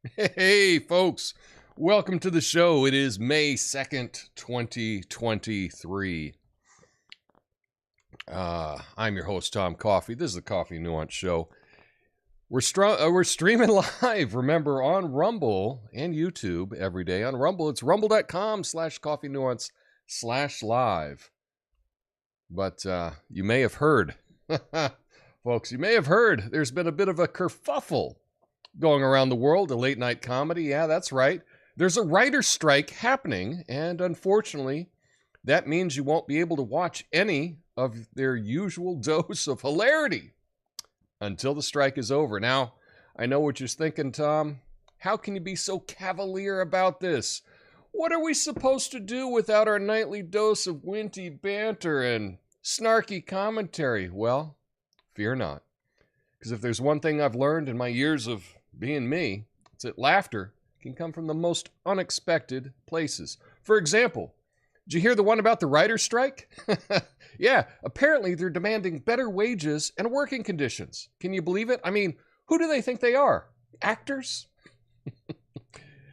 Hey, folks. Welcome to the show. It is May 2nd, 2023. I'm your host, Tom Coffey. This is the Coffee Nuance Show. We're streaming live, remember, on Rumble and YouTube every day. On Rumble, it's rumble.com/Coffee Nuance/live. But you may have heard, folks, there's been a bit of a kerfuffle going around the world of late night comedy. Yeah, that's right. There's a writer's strike happening, and unfortunately, that means you won't be able to watch any of their usual dose of hilarity until the strike is over. Now, I know what you're thinking, Tom. How can you be so cavalier about this? What are we supposed to do without our nightly dose of witty banter and snarky commentary? Well, fear not. Because if there's one thing I've learned in my years of being me, it's that laughter can come from the most unexpected places. For example, did you hear the one about the writer's strike? Yeah, apparently they're demanding better wages and working conditions. Can you believe it? I mean, who do they think they are? Actors?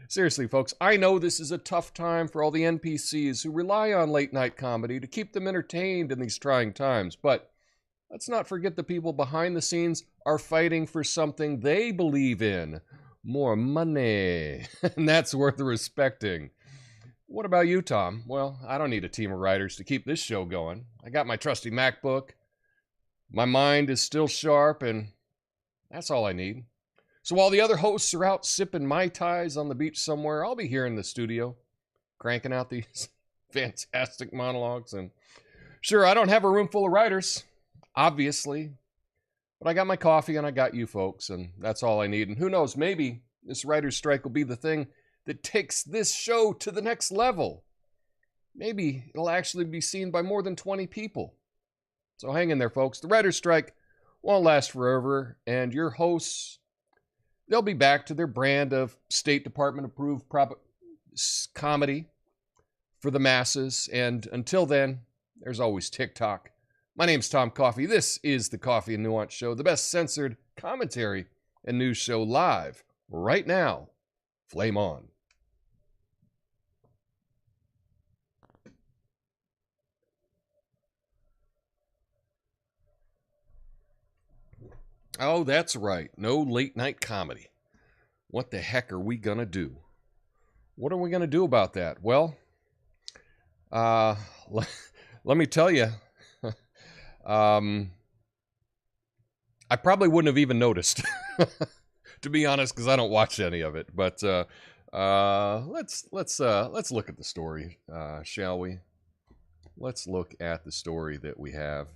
Seriously, folks, I know this is a tough time for all the NPCs who rely on late night comedy to keep them entertained in these trying times, but let's not forget the people behind the scenes are fighting for something they believe in. More money. And that's worth respecting. What about you, Tom? Well, I don't need a team of writers to keep this show going. I got my trusty MacBook. My mind is still sharp, and that's all I need. So while the other hosts are out sipping Mai Tais on the beach somewhere, I'll be here in the studio, cranking out these fantastic monologues. And sure, I don't have a room full of writers, obviously, but I got my coffee and I got you folks, and that's all I need. And who knows, maybe this writer's strike will be the thing that takes this show to the next level. Maybe it'll actually be seen by more than 20 people. So hang in there, folks. The writer's strike won't last forever, and your hosts, they'll be back to their brand of State Department approved comedy for the masses. And until then, there's always TikTok. My name's Tom Coffey. This is the Coffee and Nuance Show, the best censored commentary and news show live right now. Flame on. Oh, that's right. No late night comedy. What the heck are we going to do? What are we going to do about that? Well, let me tell you, I probably wouldn't have even noticed, to be honest, because I don't watch any of it. But let's look at the story, shall we? Let's look at the story that we have.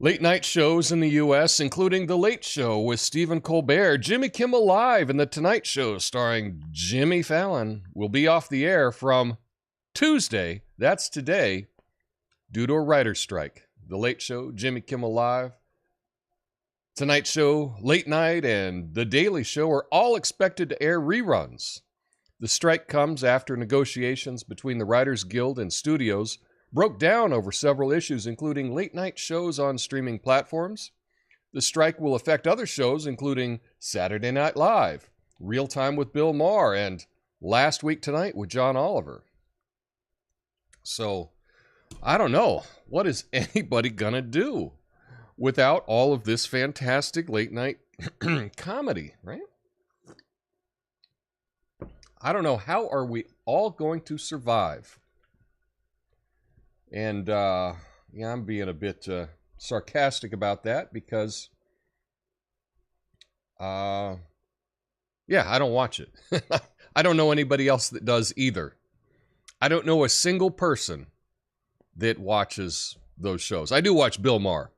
Late night shows in the U.S., including The Late Show with Stephen Colbert, Jimmy Kimmel Live, and The Tonight Show starring Jimmy Fallon, will be off the air from Tuesday, that's today, due to a writer's strike. The Late Show, Jimmy Kimmel Live, Tonight Show, Late Night, and The Daily Show are all expected to air reruns. The strike comes after negotiations between the Writers Guild and studios broke down over several issues, including late night shows on streaming platforms. The strike will affect other shows, including Saturday Night Live, Real Time with Bill Maher, and Last Week Tonight with John Oliver. So, I don't know. What is anybody gonna do without all of this fantastic late night comedy, right? I don't know. How are we all going to survive? And, yeah, I'm being a bit sarcastic about that because, yeah, I don't watch it. I don't know anybody else that does either. I don't know a single person that watches those shows. I do watch Bill Maher.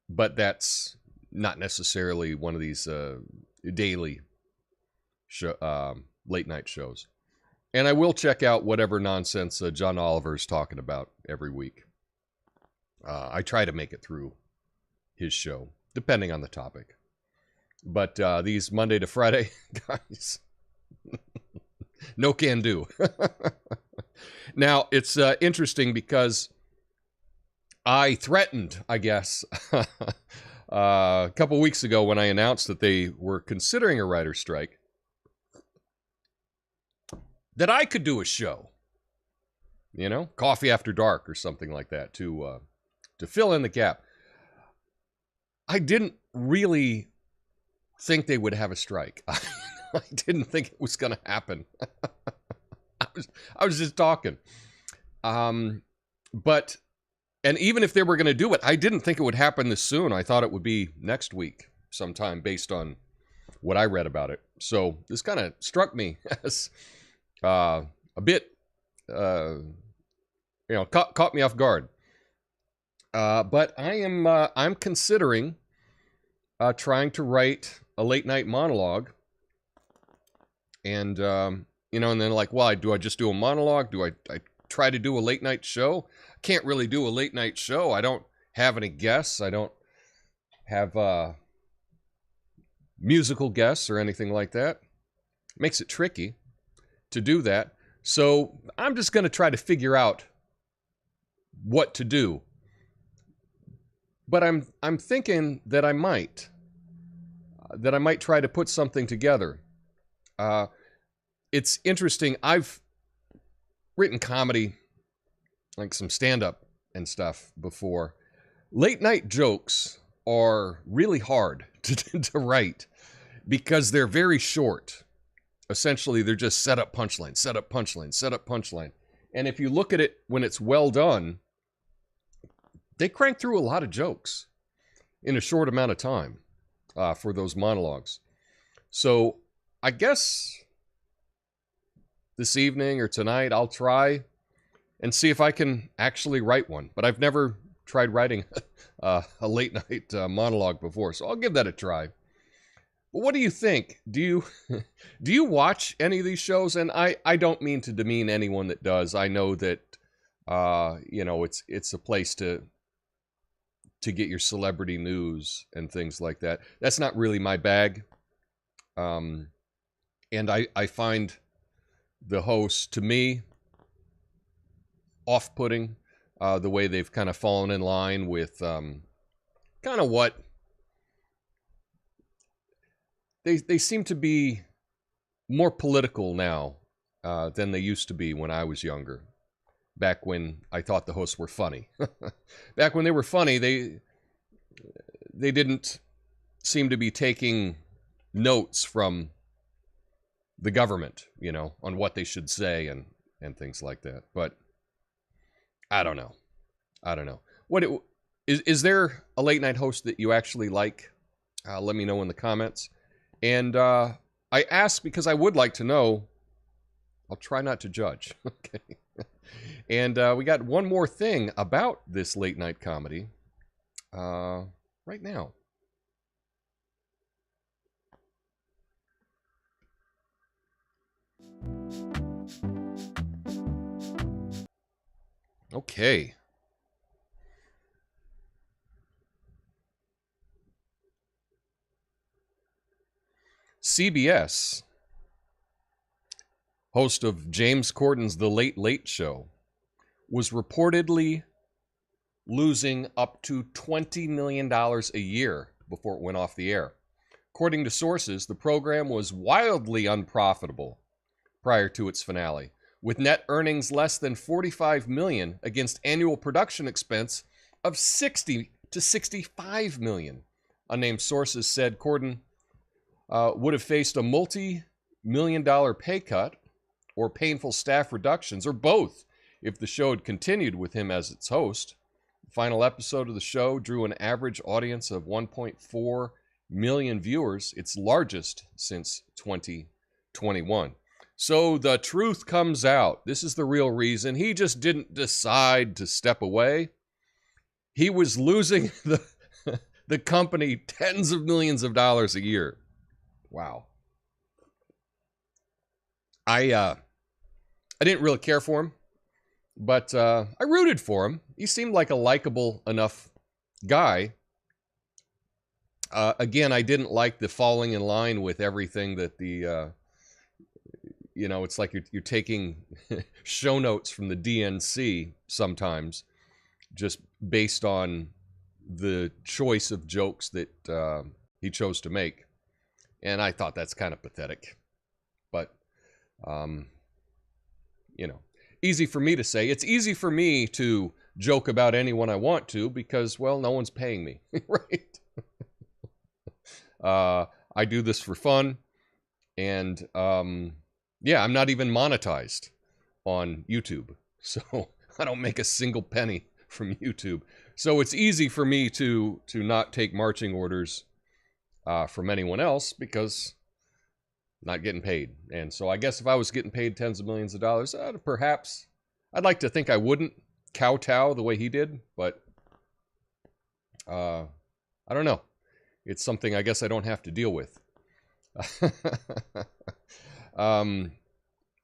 But that's not necessarily one of these daily late night shows. And I will check out whatever nonsense John Oliver is talking about every week. I try to make it through his show, depending on the topic. But these Monday to Friday, guys, no can do. Now, it's interesting because I threatened, I guess, a couple weeks ago when I announced that they were considering a writer's strike, that I could do a show, you know, Coffee After Dark or something like that, to fill in the gap. I didn't really think they would have a strike. I didn't think it was going to happen. I was just talking. But, and even if they were going to do it, I didn't think it would happen this soon. I thought it would be next week sometime based on what I read about it. So this kind of struck me as a bit, caught me off guard. But I'm considering trying to write a late night monologue. And, and then like, well, do I just do a monologue? Do I try to do a late night show? Can't really do a late night show. I don't have any guests. I don't have musical guests or anything like that. Makes it tricky to do that. So I'm just going to try to figure out what to do. But I'm thinking that I might try to put something together. It's interesting. I've written comedy, like some stand-up and stuff before. Late night jokes are really hard to write because they're very short. Essentially, they're just set up punchline, set up punchline, set up punchline. And if you look at it when it's well done, they crank through a lot of jokes in a short amount of time for those monologues. So I guess this evening or tonight, I'll try and see if I can actually write one. But I've never tried writing a late night monologue before, so I'll give that a try. But what do you think? Do you watch any of these shows? And I don't mean to demean anyone that does. I know that it's a place to get your celebrity news and things like that. That's not really my bag. And I find the hosts, to me, off-putting, the way they've kind of fallen in line with kind of what they seem to be more political now than they used to be when I was younger. Back when I thought the hosts were funny. Back when they were funny, they didn't seem to be taking notes from the government, on what they should say and things like that. But I don't know. Is there a late night host that you actually like? Let me know in the comments. And I ask because I would like to know. I'll try not to judge. Okay. And we got one more thing about this late night comedy right now. Okay. CBS, host of James Corden's The Late Late Show, was reportedly losing up to $20 million a year before it went off the air. According to sources, the program was wildly unprofitable prior to its finale, with net earnings less than $45 million against annual production expense of $60 to $65 million. Unnamed sources said Corden would have faced a multi-million-dollar pay cut or painful staff reductions, or both, if the show had continued with him as its host. The final episode of the show drew an average audience of 1.4 million viewers, its largest since 2021. So the truth comes out. This is the real reason. He just didn't decide to step away. He was losing the company tens of millions of dollars a year. Wow. I didn't really care for him, but I rooted for him. He seemed like a likable enough guy. Again, I didn't like the falling in line with everything that the, it's like you're taking show notes from the DNC sometimes just based on the choice of jokes that he chose to make. And I thought that's kind of pathetic. But, you know, easy for me to say. It's easy for me to joke about anyone I want to because, well, no one's paying me, right? I do this for fun. And, yeah, I'm not even monetized on YouTube. So I don't make a single penny from YouTube. So it's easy for me to not take marching orders from anyone else because I'm not getting paid. And so I guess if I was getting paid tens of millions of dollars, perhaps I'd like to think I wouldn't kowtow the way he did, but I don't know. It's something I guess I don't have to deal with.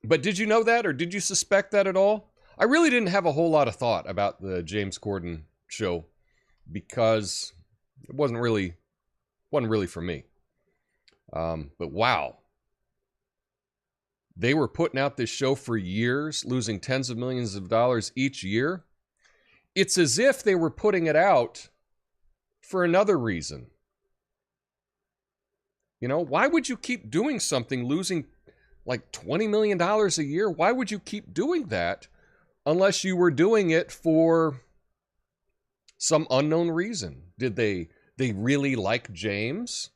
But did you know that, or did you suspect that at all? I really didn't have a whole lot of thought about the James Corden show because it wasn't really for me. But wow, they were putting out this show for years, losing tens of millions of dollars each year. It's as if they were putting it out for another reason. You know, why would you keep doing something losing like $20 million a year? Why would you keep doing that unless you were doing it for some unknown reason? Did they really like James?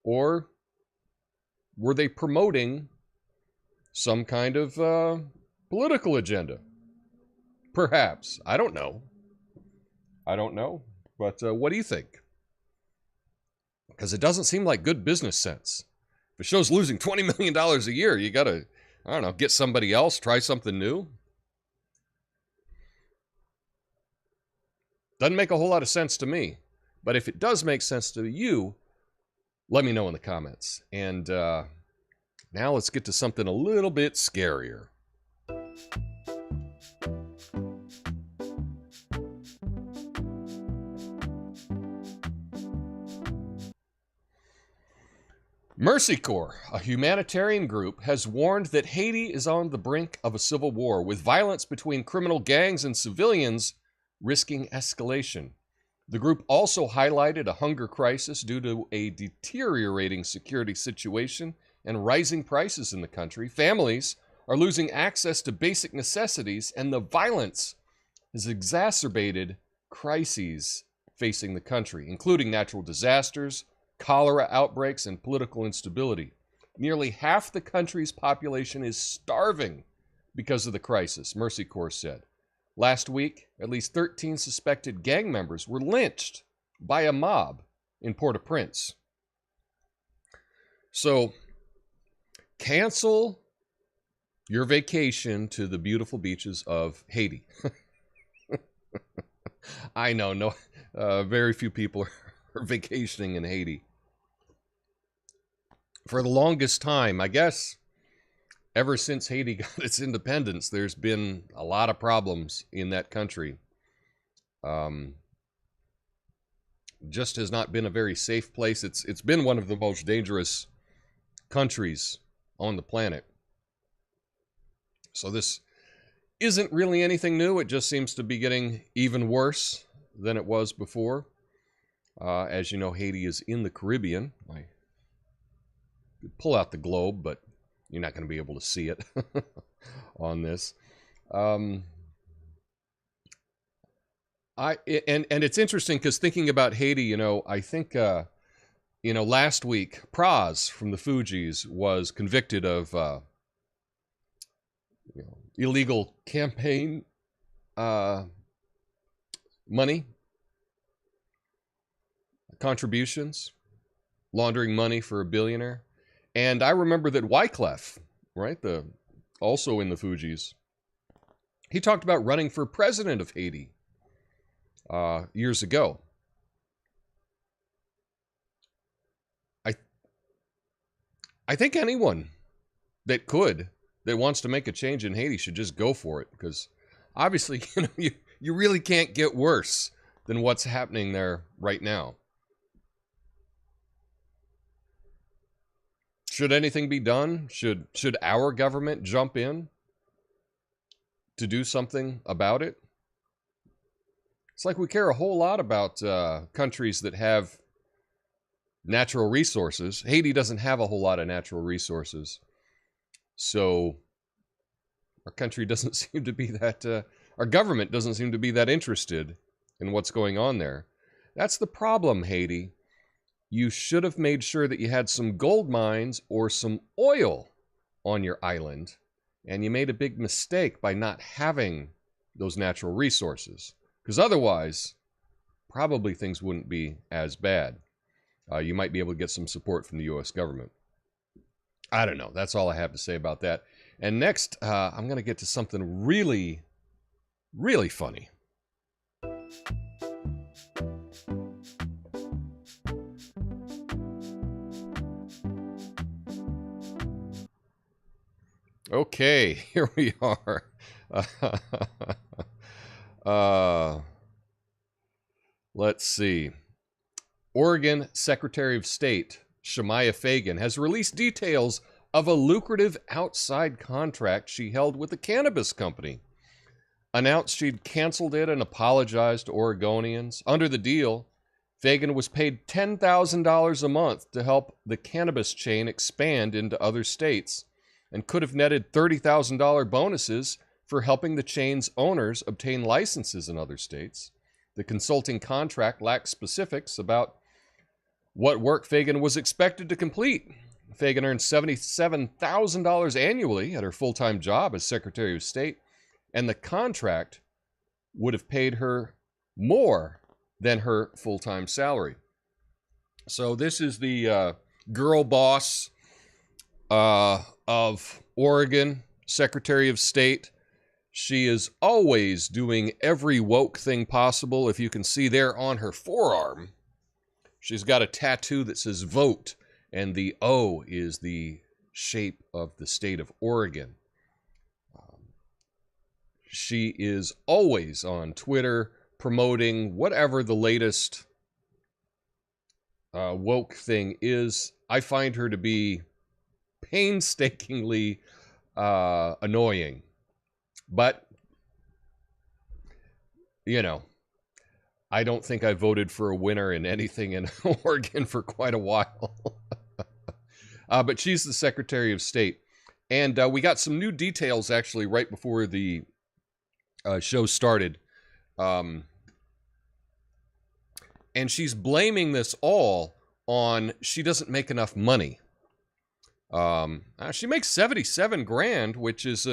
Or were they promoting some kind of political agenda? Perhaps. I don't know. But what do you think? Because it doesn't seem like good business sense. If a show's losing $20 million a year, you gotta, I don't know, get somebody else, try something new. Doesn't make a whole lot of sense to me. But if it does make sense to you, let me know in the comments. And now let's get to something a little bit scarier. Mercy Corps, a humanitarian group, has warned that Haiti is on the brink of a civil war, with violence between criminal gangs and civilians risking escalation. The group also highlighted a hunger crisis due to a deteriorating security situation and rising prices in the country. Families are losing access to basic necessities, and the violence has exacerbated crises facing the country, including natural disasters, cholera outbreaks, and political instability. Nearly half the country's population is starving because of the crisis, Mercy Corps said. Last week, at least 13 suspected gang members were lynched by a mob in Port-au-Prince. So, cancel your vacation to the beautiful beaches of Haiti. I know, no, very few people are vacationing in Haiti. For the longest time, I guess, ever since Haiti got its independence, there's been a lot of problems in that country. Just has not been a very safe place. It's been one of the most dangerous countries on the planet. So this isn't really anything new. It just seems to be getting even worse than it was before. As you know, Haiti is in the Caribbean. I could pull out the globe, but you're not going to be able to see it on this. And it's interesting because thinking about Haiti, you know, I think, you know, last week, Praz from the Fugees was convicted of you know, illegal campaign money, contributions, laundering money for a billionaire. And I remember that Wyclef, right, also in the Fugees, he talked about running for president of Haiti years ago. I think anyone that wants to make a change in Haiti should just go for it, because obviously, you know, you really can't get worse than what's happening there right now. Should anything be done? Should our government jump in to do something about it? It's like we care a whole lot about countries that have natural resources. Haiti doesn't have a whole lot of natural resources. So our country doesn't seem to be that, our government doesn't seem to be that interested in what's going on there. That's the problem, Haiti. You should have made sure that you had some gold mines or some oil on your island, and you made a big mistake by not having those natural resources, because otherwise, probably things wouldn't be as bad. You might be able to get some support from the U.S. government. I don't know. That's all I have to say about that. And next, I'm going to get to something really, really funny. Okay, here we are. Let's see. Oregon Secretary of State Shemia Fagan has released details of a lucrative outside contract she held with a cannabis company. Announced she'd canceled it and apologized to Oregonians. Under the deal, Fagan was paid $10,000 a month to help the cannabis chain expand into other states, and could have netted $30,000 bonuses for helping the chain's owners obtain licenses in other states. The consulting contract lacked specifics about what work Fagan was expected to complete. Fagan earned $77,000 annually at her full-time job as Secretary of State, and the contract would have paid her more than her full-time salary. So this is the girl boss of Oregon, Secretary of State. She is always doing every woke thing possible. If you can see there on her forearm, she's got a tattoo that says vote, and the O is the shape of the state of Oregon. She is always on Twitter promoting whatever the latest woke thing is. I find her to be painstakingly annoying. But, you know, I don't think I voted for a winner in anything in Oregon for quite a while. But she's the Secretary of State. And we got some new details, actually, right before the show started. And she's blaming this all on she doesn't make enough money. She makes 77 grand, which is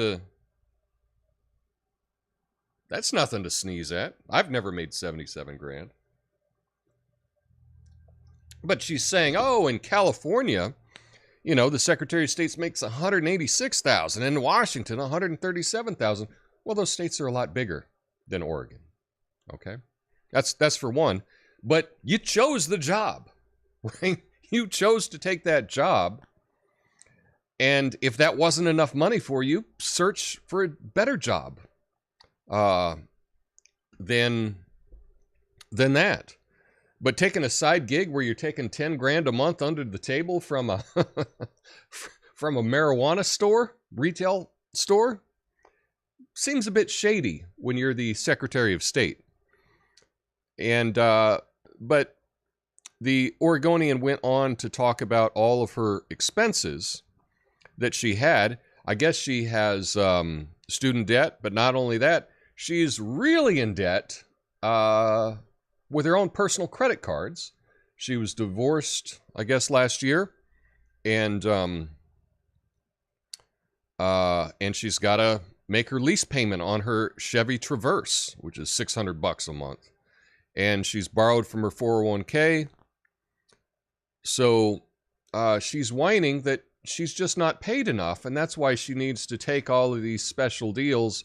that's nothing to sneeze at. I've never made 77 grand. But she's saying, oh, in California, you know, the Secretary of State makes $186,000, in Washington, $137,000. Well, those states are a lot bigger than Oregon. Okay? That's for one. But you chose the job, right? You chose to take that job. And if that wasn't enough money for you, search for a better job than that. But taking a side gig where you're taking 10 grand a month under the table from a from a marijuana store, retail store, seems a bit shady when you're the Secretary of State. And but the Oregonian went on to talk about all of her expenses that she had. I guess she has student debt, but not only that, she's really in debt with her own personal credit cards. She was divorced, I guess, last year, and she's got to make her lease payment on her Chevy Traverse, which is $600 a month, and she's borrowed from her 401k. So she's whining that she's just not paid enough, and that's why she needs to take all of these special deals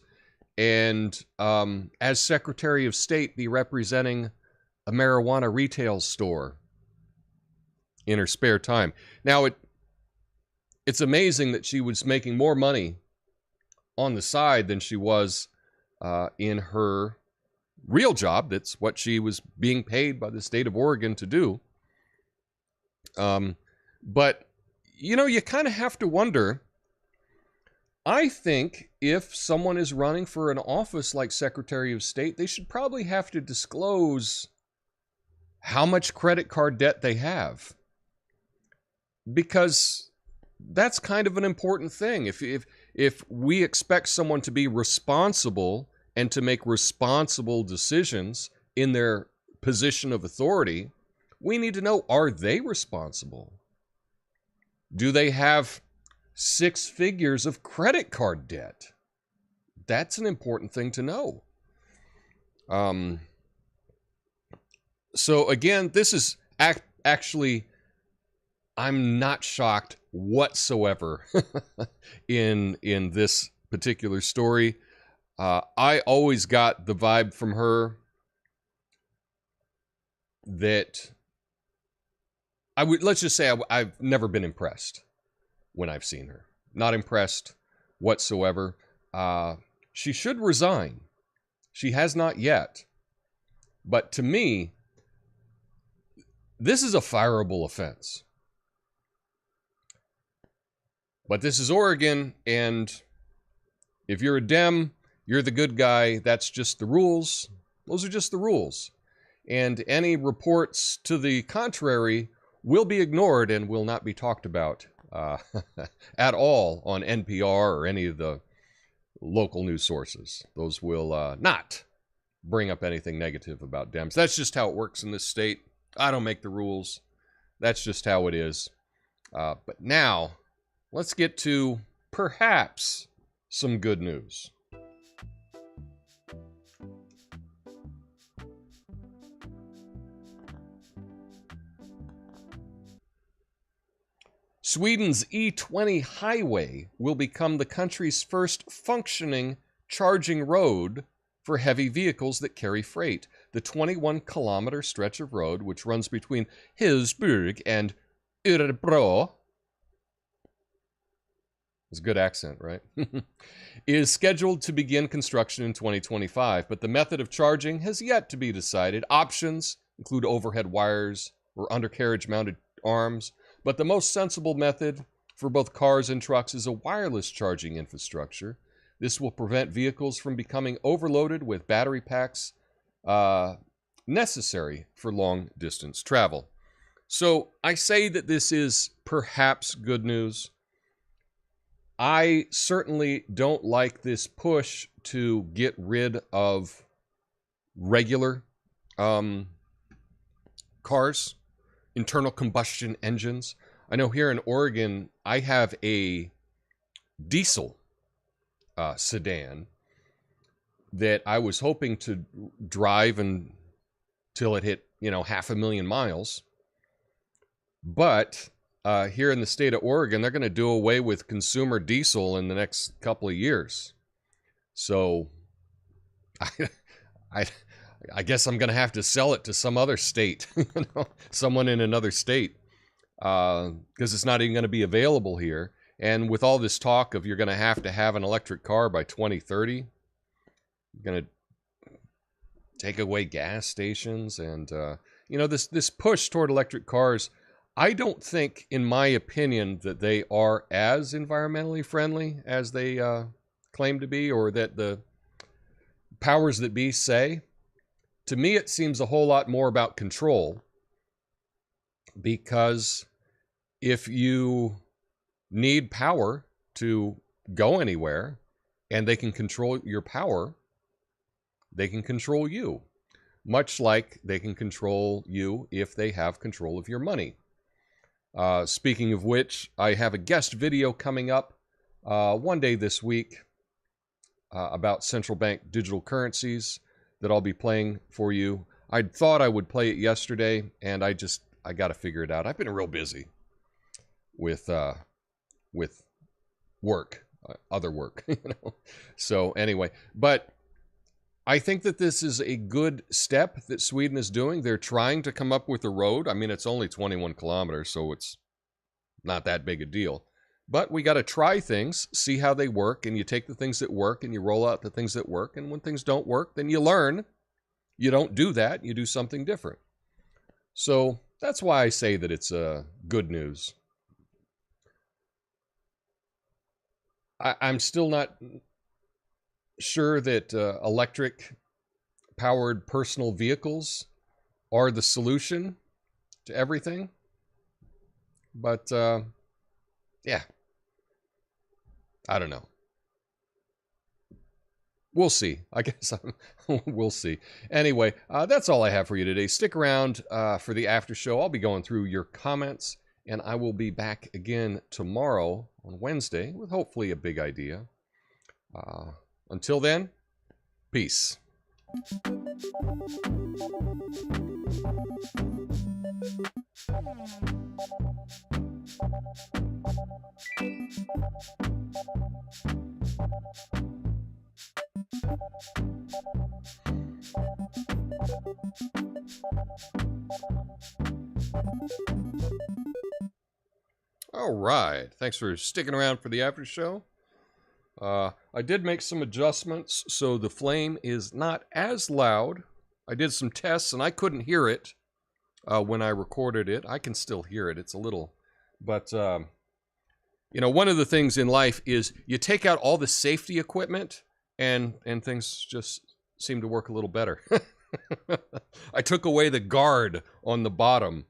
and, as Secretary of State, be representing a marijuana retail store in her spare time. Now, it's amazing that she was making more money on the side than she was in her real job. That's what she was being paid by the state of Oregon to do. But, you know, you kind of have to wonder, I think if someone is running for an office like Secretary of State, they should probably have to disclose how much credit card debt they have, because that's kind of an important thing. If we expect someone to be responsible and to make responsible decisions in their position of authority, we need to know, are they responsible? Do they have 6 figures of credit card debt? That's an important thing to know. So again, this is actually, I'm not shocked whatsoever in this particular story. I always got the vibe from her that let's just say I've never been impressed when I've seen her. Not impressed whatsoever. She should resign. She has not yet. But to me, this is a fireable offense. But this is Oregon, and if you're a Dem, you're the good guy. That's just the rules. Those are just the rules. And any reports to the contrary will be ignored and will not be talked about at all on NPR or any of the local news sources. Those will not bring up anything negative about Dems. That's just how it works in this state. I don't make the rules. That's just how it is. But now, let's get to perhaps some good news. Sweden's E20 highway will become the country's first functioning charging road for heavy vehicles that carry freight. The 21-kilometer stretch of road, which runs between Hillsburg and Örebro, it's a good accent, right? is scheduled to begin construction in 2025, but the method of charging has yet to be decided. Options include overhead wires or undercarriage-mounted arms, but the most sensible method for both cars and trucks is a wireless charging infrastructure. This will prevent vehicles from becoming overloaded with battery packs necessary for long-distance travel. So I say that this is perhaps good news. I certainly don't like this push to get rid of regular cars, internal combustion engines. I know here in Oregon, I have a diesel sedan that I was hoping to drive until it hit, 500,000 miles. But here in the state of Oregon, they're going to do away with consumer diesel in the next couple of years. So I guess I'm going to have to sell it to some other state, someone in another state, because it's not even going to be available here. And with all this talk of you're going to have an electric car by 2030, you're going to take away gas stations and, this push toward electric cars. I don't think, in my opinion, that they are as environmentally friendly as they claim to be, or that the powers that be say. To me, it seems a whole lot more about control, because if you need power to go anywhere and they can control your power, they can control you, much like they can control you if they have control of your money. Speaking of which, I have a guest video coming up one day this week about central bank digital currencies that I'll be playing for you. I thought I would play it yesterday, and I got to figure it out. I've been real busy with work, other work, So anyway, but I think that this is a good step that Sweden is doing. They're trying to come up with a road. I mean, it's only 21 kilometers, so it's not that big a deal. But we got to try things, see how they work, and you take the things that work and you roll out the things that work, and when things don't work, then you learn. You don't do that, you do something different. So that's why I say that it's good news. I'm still not sure that electric-powered personal vehicles are the solution to everything. But, yeah. I don't know. We'll see. I guess we'll see. Anyway, that's all I have for you today. Stick around for the after show. I'll be going through your comments, and I will be back again tomorrow on Wednesday with hopefully a big idea. Until then, peace. All right. Thanks for sticking around for the after show. I did make some adjustments so the flame is not as loud. I did some tests and I couldn't hear it when I recorded it. I can still hear it. It's a little, but you know, one of the things in life is you take out all the safety equipment and things just seem to work a little better. I took away the guard on the bottom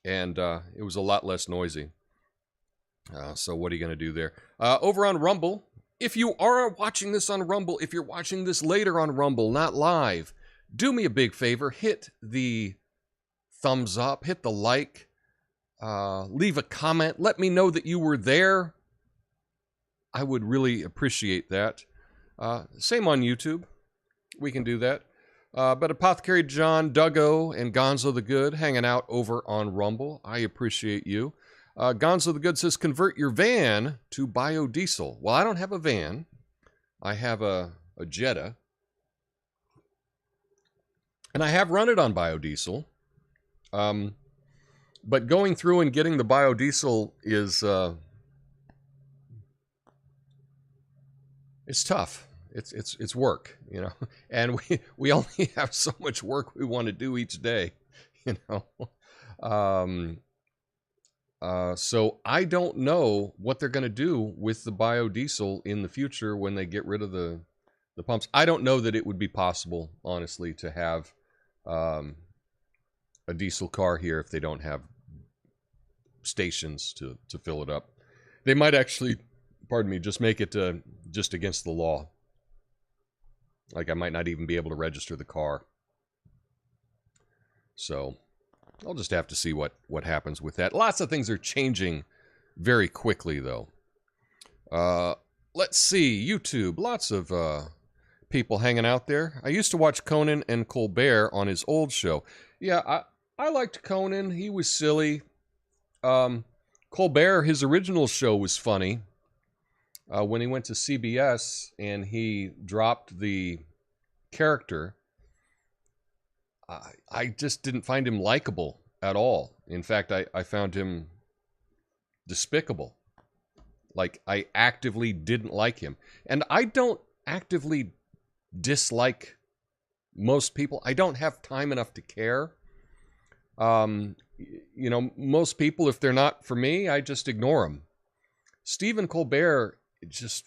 and it was a lot less noisy. So what are you going to do there? Over on Rumble, if you are watching this on Rumble, if you're watching this later on Rumble, not live, do me a big favor. Hit the thumbs up, hit the like, leave a comment. Let me know that you were there. I would really appreciate that. Same on YouTube. We can do that. But Apothecary John, Duggo, and Gonzo the Good hanging out over on Rumble. I appreciate you. Gonzo the Good says, convert your van to biodiesel. Well, I don't have a van. I have a Jetta. And I have run it on biodiesel. But going through and getting the biodiesel is it's tough. It's work, you know. And we only have so much work we want to do each day, you know. So I don't know what they're going to do with the biodiesel in the future when they get rid of the pumps. I don't know that it would be possible, honestly, to have a diesel car here if they don't have stations to fill it up. They might actually, pardon me, just make it just against the law. Like I might not even be able to register the car. So I'll just have to see what happens with that. Lots of things are changing very quickly, though. Let's see. YouTube. Lots of people hanging out there. I used to watch Conan and Colbert on his old show. Yeah, I liked Conan. He was silly. Colbert, his original show was funny. When he went to CBS and he dropped the character, I just didn't find him likable at all. In fact, I found him despicable. Like, I actively didn't like him. And I don't actively dislike most people. I don't have time enough to care. You know, most people, if they're not for me, I just ignore them. Stephen Colbert, just,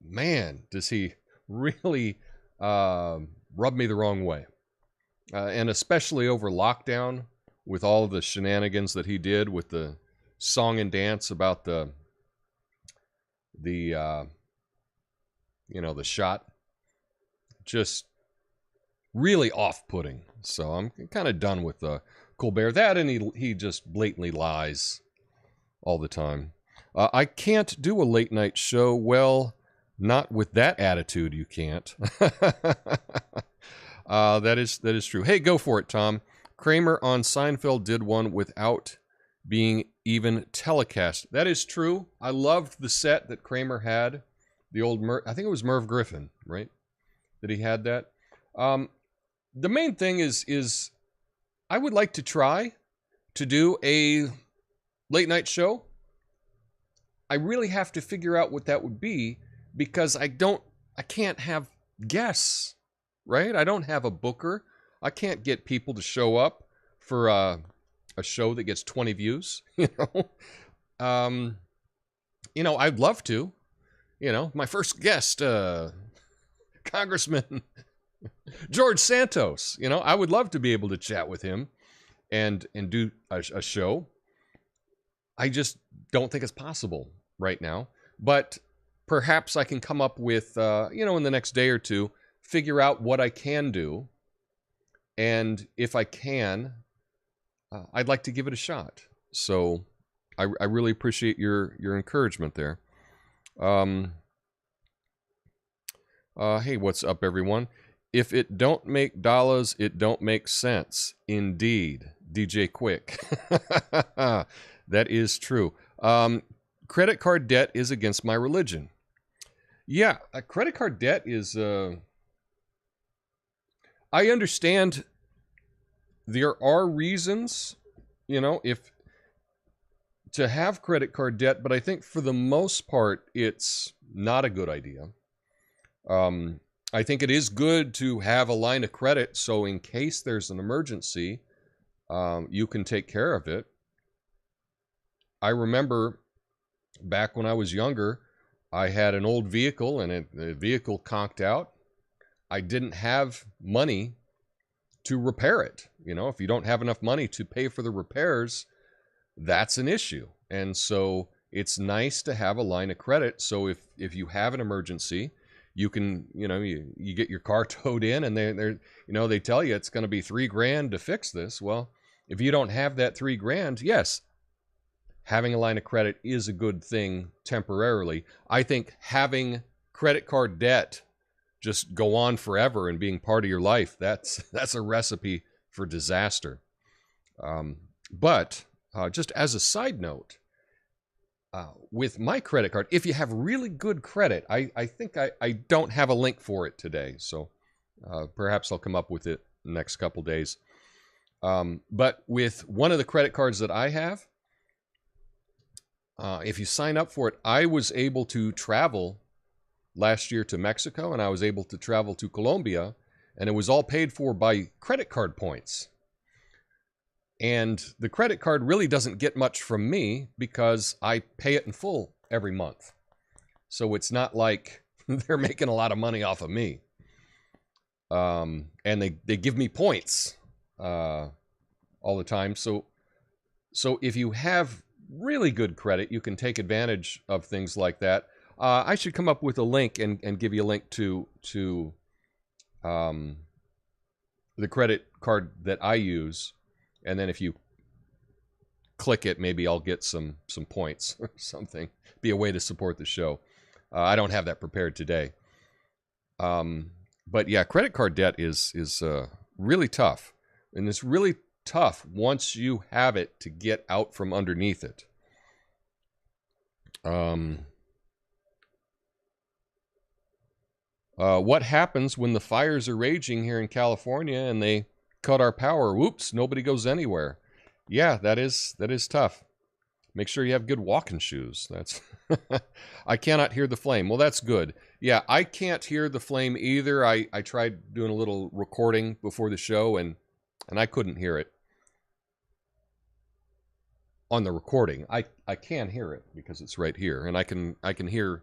man, does he really rub me the wrong way. And especially over lockdown, with all of the shenanigans that he did with the song and dance about the you know, the shot, just really off-putting. So I'm kind of done with Colbert. That, and he just blatantly lies all the time. I can't do a late night show. Well, not with that attitude, you can't. That is true. Hey, go for it, Tom. Kramer on Seinfeld did one without being even telecast. That is true. I loved the set that Kramer had. The old I think it was Merv Griffin, right? That he had that. The main thing is I would like to try to do a late night show. I really have to figure out what that would be, because I can't have guests, right? I don't have a booker. I can't get people to show up for a show that gets 20 views, you know? You know, I'd love to. my first guest, Congressman George Santos. I would love to be able to chat with him and do a show. I just don't think it's possible right now. But perhaps I can come up with, in the next day or two, figure out what I can do. And if I can, I'd like to give it a shot. So I really appreciate your encouragement there. Hey, what's up, everyone? If it don't make dollars, it don't make sense. Indeed. DJ Quick. That is true. Credit card debt is against my religion. Yeah, credit card debt is... I understand there are reasons, if to have credit card debt, but I think for the most part, it's not a good idea. I think it is good to have a line of credit, so in case there's an emergency, you can take care of it. I remember back when I was younger, I had an old vehicle and the vehicle conked out. I didn't have money to repair it. If you don't have enough money to pay for the repairs, that's an issue. And so it's nice to have a line of credit. So if you have an emergency, you can, you get your car towed in and they tell you it's going to be $3,000 to fix this. Well, if you don't have that $3,000, yes, having a line of credit is a good thing temporarily. I think having credit card debt just go on forever and being part of your life, that's a recipe for disaster. But just as a side note, with my credit card, if you have really good credit, I think I don't have a link for it today, so perhaps I'll come up with it next couple days. But with one of the credit cards that I have, if you sign up for it, I was able to travel last year to Mexico, and I was able to travel to Colombia, and it was all paid for by credit card points. And the credit card really doesn't get much from me because I pay it in full every month. So it's not like they're making a lot of money off of me. And they give me points all the time. So if you have really good credit, you can take advantage of things like that. I should come up with a link and give you a link to the credit card that I use. And then if you click it, maybe I'll get some points or something. Be a way to support the show. I don't have that prepared today. But yeah, credit card debt is really tough. And it's really tough once you have it to get out from underneath it. What happens when the fires are raging here in California and they cut our power? Whoops, nobody goes anywhere. Yeah, that is tough. Make sure you have good walking shoes. That's I cannot hear the flame. Well, that's good. Yeah, I can't hear the flame either. I tried doing a little recording before the show and I couldn't hear it on the recording. I can hear it because it's right here, and I can hear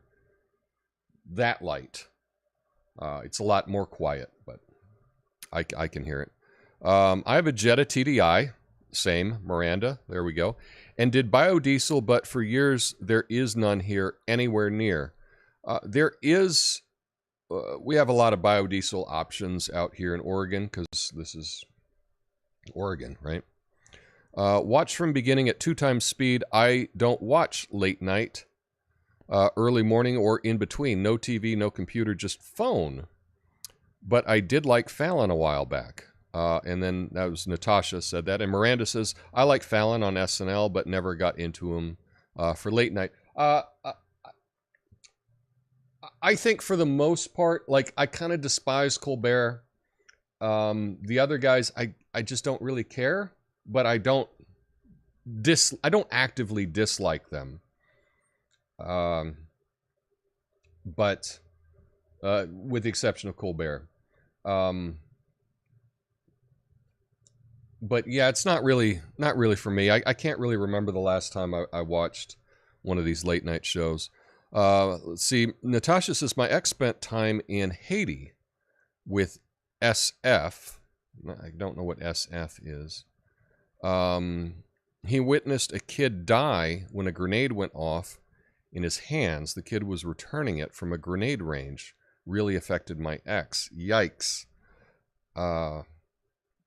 that light. It's a lot more quiet, but I can hear it. I have a Jetta TDI, same, Miranda, there we go, and did biodiesel, but for years there is none here anywhere near. There is, we have a lot of biodiesel options out here in Oregon, because this is Oregon, right? Watch from beginning at 2 times speed. I don't watch late night, early morning, or in between. No TV, no computer, just phone. But I did like Fallon a while back. And then that was Natasha said that. And Miranda says, I like Fallon on SNL, but never got into him for late night. I think for the most part, like, I kind of despise Colbert. The other guys, I just don't really care, but I don't actively dislike them. But with the exception of Colbert. But yeah, it's not really for me. I can't really remember the last time I watched one of these late night shows. Let's see. Natasha says, my ex spent time in Haiti with SF. I don't know what SF is. He witnessed a kid die when a grenade went off in his hands. The kid was returning it from a grenade range. Really affected my ex. Yikes.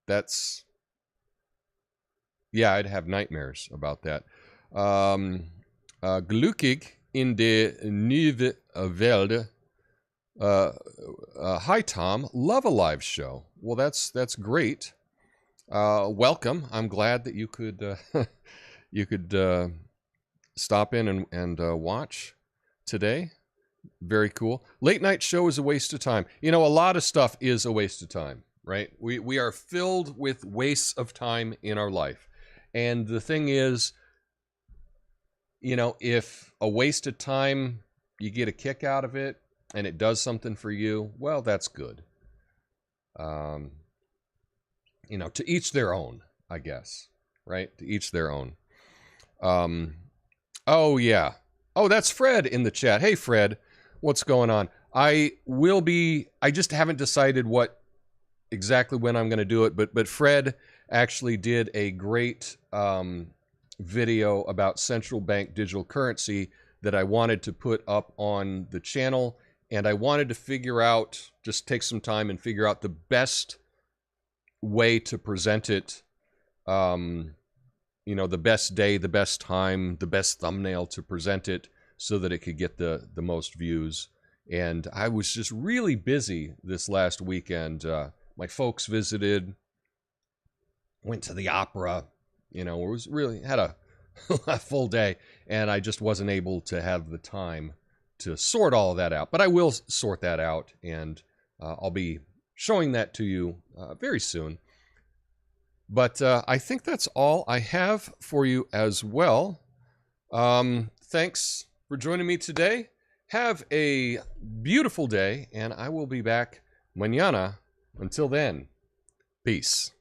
That's... Yeah, I'd have nightmares about that. Glückig in de Nieuwe Welt. Hi, Tom. Love a live show. Well, that's great. Welcome. I'm glad that you could you could stop in and watch today. Very cool. Late night show is a waste of time. You know, a lot of stuff is a waste of time, right? We are filled with wastes of time in our life. And the thing is, you know, if a waste of time, you get a kick out of it and it does something for you, well, that's good. You know, to each their own, I guess, right? To each their own. Oh, yeah. Oh, that's Fred in the chat. Hey, Fred, what's going on? I just haven't decided exactly when I'm going to do it, but Fred actually did a great video about central bank digital currency that I wanted to put up on the channel, and I wanted to just take some time and figure out the best way to present it, you know, the best day, the best time, the best thumbnail to present it so that it could get the most views. And I was just really busy this last weekend. My folks visited, went to the opera, you know, had a full day, and I just wasn't able to have the time to sort all of that out. But I will sort that out, and I'll be showing that to you very soon. But I think that's all I have for you as well. Thanks for joining me today. Have a beautiful day, and I will be back mañana. Until then, peace.